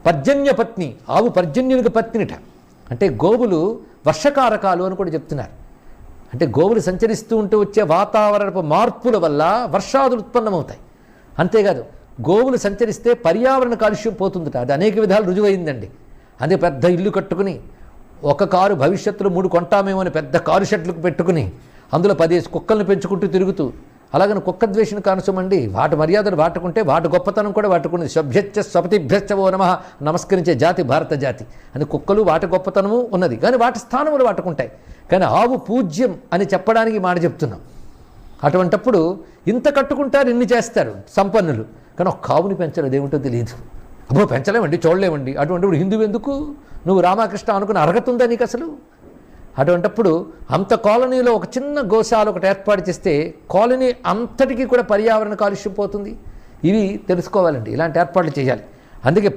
పర్జన్య పత్ని, ఆవు పర్జన్యునికి పత్నిట. అంటే గోవులు వర్షకారకాలు అని కూడా చెప్తున్నారు. అంటే గోవులు సంచరిస్తూ ఉంటూ వచ్చే వాతావరణపు మార్పుల వల్ల వర్షాదులు ఉత్పన్నమవుతాయి. అంతేకాదు గోవులు సంచరిస్తే పర్యావరణ కాలుష్యం పోతుందట. అది అనేక విధాలు రుజువైందండి. అదే పెద్ద ఇల్లు కట్టుకుని ఒక కారు భవిష్యత్తులో 3 కొంటామేమో అని పెద్ద కారు షెడ్లకు పెట్టుకుని అందులో 10 కుక్కలను పెంచుకుంటూ తిరుగుతూ, అలాగని కుక్క ద్వేషణ కానుసమండి. వాటి మర్యాదలు వాటుకుంటే వాటి గొప్పతనం కూడా వాటుకున్నది. సభ్యచ్చ స్వపతిభ్యశ్చవో నమః నమస్కరించే జాతి భారత జాతి. అని కుక్కలు వాటి గొప్పతనము ఉన్నది, కానీ వాటి స్థానములు వాటుకుంటాయి. కానీ ఆవు పూజ్యం అని చెప్పడానికి మాట చెప్తున్నాం. అటువంటప్పుడు ఇంత కట్టుకుంటారు, ఇన్ని చేస్తారు సంపన్నులు, కానీ ఒక కావుని పెంచరు. అదేమిటో తెలియదు. అబ్బో పెంచలేమండి, చూడలేమండి. అటువంటిప్పుడు హిందువు ఎందుకు? నువ్వు రామకృష్ణ అనుకుని అర్హత ఉందా నీకు అసలు? అటువంటప్పుడు అంత కాలనీలో ఒక చిన్న గోశాల ఒకటి ఏర్పాటు చేస్తే కాలనీ అంతటికీ కూడా పర్యావరణ కాలుష్యం పోతుంది. ఇవి తెలుసుకోవాలండి, ఇలాంటి ఏర్పాట్లు చేయాలి. అందుకే